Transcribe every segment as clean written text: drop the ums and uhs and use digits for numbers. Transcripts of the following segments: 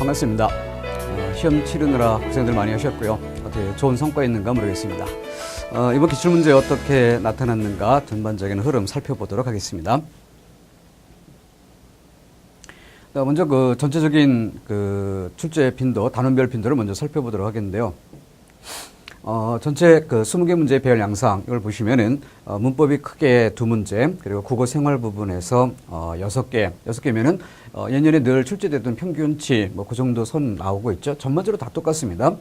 반갑습니다. 시험 치르느라 고생들 많이 하셨고요. 어떻게 좋은 성과 있는가 모르겠습니다. 이번 기출문제 어떻게 나타났는가 전반적인 흐름 살펴보도록 하겠습니다. 먼저 그 전체적인 그 출제 빈도, 단원별 빈도를 먼저 살펴보도록 하겠는데요. 전체 그 20개 문제의 배열 양상, 이걸 보시면은, 문법이 크게 2문제, 그리고 국어 생활 부분에서, 6개면은, 예년에 늘 출제됐던 평균치, 그 정도 선 나오고 있죠. 전반적으로 다 똑같습니다.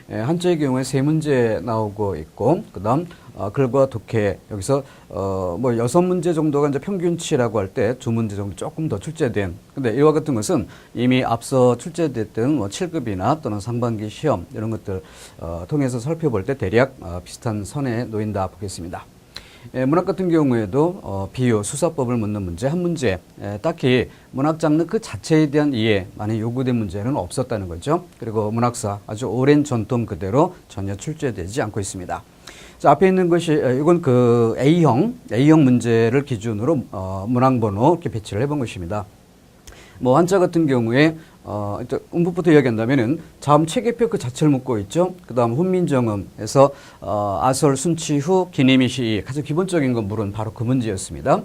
한자의 경우에 3문제 나오고 있고, 그 다음, 글과 독해, 여기서, 6문제 정도가 이제 평균치라고 할 때 2문제 정도 조금 더 출제된. 근데 이와 같은 것은 이미 앞서 출제됐던 7급이나 또는 상반기 시험, 이런 것들, 통해서 살펴볼 때 대략, 비슷한 선에 놓인다 보겠습니다. 문학 같은 경우에도 비유, 수사법을 묻는 문제, 한 문제, 딱히 문학 장르 그 자체에 대한 이해, 많이 요구된 문제는 없었다는 거죠. 그리고 문학사, 아주 오랜 전통 그대로 전혀 출제되지 않고 있습니다. 자, 앞에 있는 것이, 이건 그 A형 문제를 기준으로, 문항번호 이렇게 배치를 해본 것입니다. 한자 같은 경우에, 일단 음부부터 이야기한다면은, 자음 체계표 그 자체를 묻고 있죠. 그 다음 훈민정음에서, 아설, 순치후, 기내미시, 가장 기본적인 건 물은 바로 그 문제였습니다.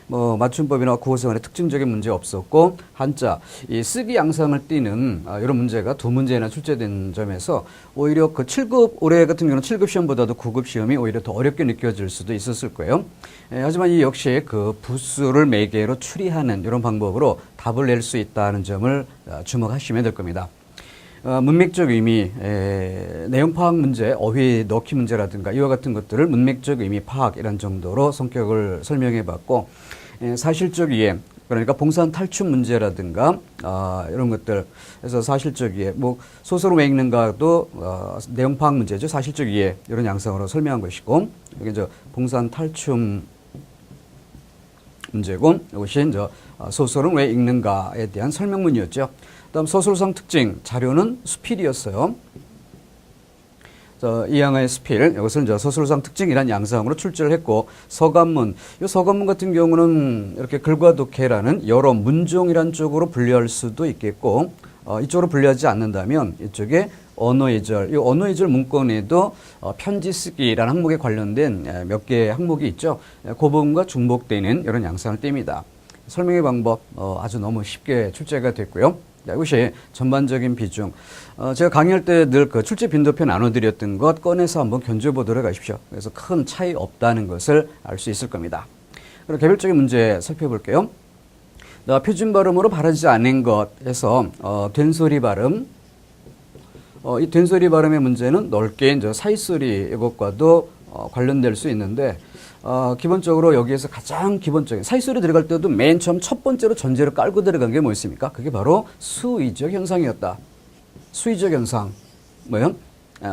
맞춤법이나 국어생활에 특징적인 문제 없었고, 한자, 이 쓰기 양상을 띠는, 이런 문제가 2문제나 출제된 점에서, 오히려 그 7급, 올해 같은 경우는 7급 시험보다도 9급 시험이 오히려 더 어렵게 느껴질 수도 있었을 거예요. 하지만 이 역시 그 부수를 매개로 추리하는 이런 방법으로 답을 낼 수 있다는 점을 주목하시면 될 겁니다. 문맥적 의미, 내용 파악 문제, 어휘 넣기 문제라든가 이와 같은 것들을 문맥적 의미 파악 이런 정도로 성격을 설명해 봤고, 사실적 이해, 그러니까 봉산 탈춤 문제라든가 이런 것들, 그래서 사실적 이해, 소설을 왜 읽는가도 내용 파악 문제죠. 사실적 이해 이런 양상으로 설명한 것이고, 여기 이제 봉산 탈춤 문제고, 이것이 이제 소설은 왜 읽는가에 대한 설명문이었죠. 다음 소설상 특징, 자료는 수필이었어요. 이항의 수필, 이것을 이제 소설상 특징이란 양상으로 출제를 했고, 서간문, 이 서간문 같은 경우는 이렇게 글과 독해라는 여러 문종이란 쪽으로 분류할 수도 있겠고, 이쪽으로 분류하지 않는다면 이쪽에 언어예절, 이 언어예절 문건에도 편지 쓰기라는 항목에 관련된 몇 개의 항목이 있죠. 그 부분과 중복되는 이런 양상을 띱니다. 설명의 방법 아주 너무 쉽게 출제가 됐고요. 이것이 전반적인 비중. 제가 강의할 때 늘 그 출제 빈도표 나눠드렸던 것 꺼내서 한번 견뎌보도록 하십시오. 그래서 큰 차이 없다는 것을 알 수 있을 겁니다. 그리고 개별적인 문제 살펴볼게요. 표준 발음으로 바르지 않은 것에서 된소리 발음. 이 된소리 발음의 문제는 넓게 이제 사이소리 이것과도 관련될 수 있는데, 기본적으로 여기에서 가장 기본적인 사이소리 들어갈 때도 맨 처음 첫 번째로 전제로 깔고 들어간 게 뭐였습니까? 그게 바로 수의적 현상이었다. 수의적 현상. 뭐요?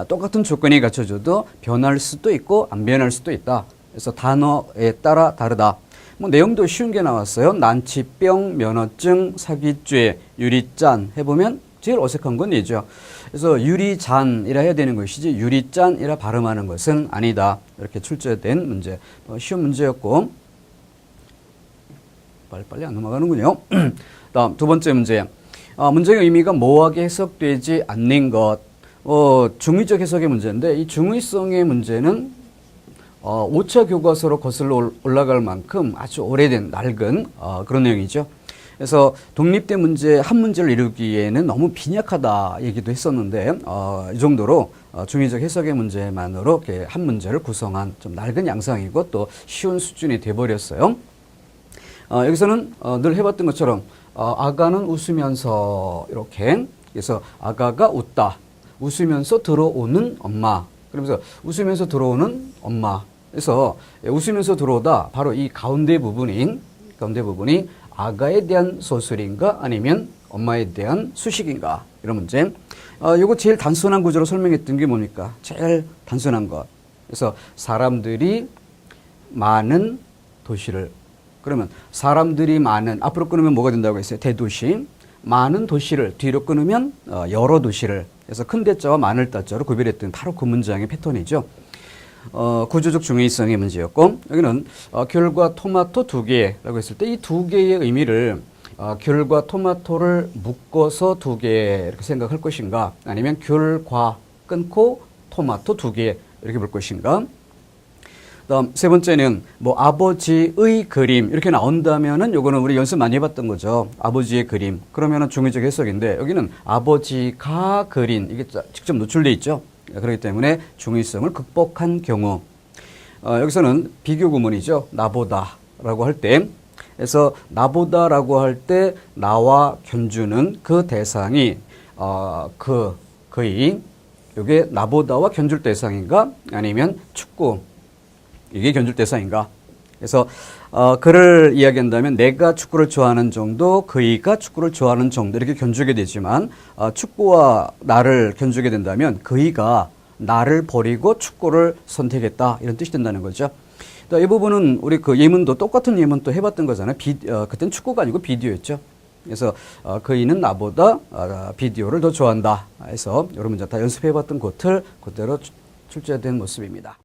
똑같은 조건이 갖춰져도 변할 수도 있고 안 변할 수도 있다. 그래서 단어에 따라 다르다. 내용도 쉬운 게 나왔어요. 난치병, 면허증, 사기죄, 유리짠 해보면 제일 어색한 건 얘죠. 그래서 유리잔이라 해야 되는 것이지 유리짠이라 발음하는 것은 아니다. 이렇게 출제된 문제. 쉬운 문제였고, 빨리빨리 안 넘어가는군요. 다음 두 번째 문제. 문제의 의미가 모호하게 해석되지 않는 것. 중의적 해석의 문제인데, 이 중의성의 문제는 5차 교과서로 거슬러 올라갈 만큼 아주 오래된 낡은 그런 내용이죠. 그래서 독립된 문제 한 문제를 이루기에는 너무 빈약하다 얘기도 했었는데, 이 정도로 중의적 해석의 문제만으로 이렇게 한 문제를 구성한 좀 낡은 양상이고 또 쉬운 수준이 돼버렸어요. 여기서는 늘 해봤던 것처럼 아가는 웃으면서 이렇게, 그래서 아가가 웃다, 웃으면서 들어오는 엄마, 그러면서 웃으면서 들어오는 엄마. 그래서 웃으면서 들어오다, 바로 이 가운데 부분이 아가에 대한 소설인가 아니면 엄마에 대한 수식인가, 이런 문제. 이거 제일 단순한 구조로 설명했던 게 뭡니까? 제일 단순한 것. 그래서 사람들이 많은 도시를, 그러면 사람들이 많은, 앞으로 끊으면 뭐가 된다고 했어요? 대도시. 많은 도시를 뒤로 끊으면 여러 도시를. 그래서 큰 대자와 많을 따자로 구별했던 바로 그 문장의 패턴이죠. 구조적 중의성의 문제였고, 여기는 귤과 토마토 2개라고 했을 때 이 2개의 의미를 귤과 토마토를 묶어서 두 개 이렇게 생각할 것인가? 아니면 귤과 끊고 토마토 두 개 이렇게 볼 것인가? 다음 세 번째는 뭐 아버지의 그림 이렇게 나온다면은 요거는 우리 연습 많이 해봤던 거죠. 아버지의 그림. 그러면은 중의적 해석인데 여기는 아버지가 그린 이게 직접 노출돼 있죠. 그렇기 때문에 중의성을 극복한 경우. 여기서는 비교 구문이죠. 나보다라고 할 때. 그래서 나보다라고 할 때 나와 견주는 그 대상이 그의 이게 나보다와 견줄 대상인가 아니면 축구 이게 견줄 대상인가. 그래서 그를 이야기한다면 내가 축구를 좋아하는 정도 그이가 축구를 좋아하는 정도 이렇게 견주게 되지만 축구와 나를 견주게 된다면 그이가 나를 버리고 축구를 선택했다 이런 뜻이 된다는 거죠. 이 부분은 우리 그 예문도 똑같은 예문 또 해봤던 거잖아요. 그때는 축구가 아니고 비디오였죠. 그래서 그이는 나보다 비디오를 더 좋아한다 해서 여러 문제 다 연습해봤던 것을 그대로 출제된 모습입니다.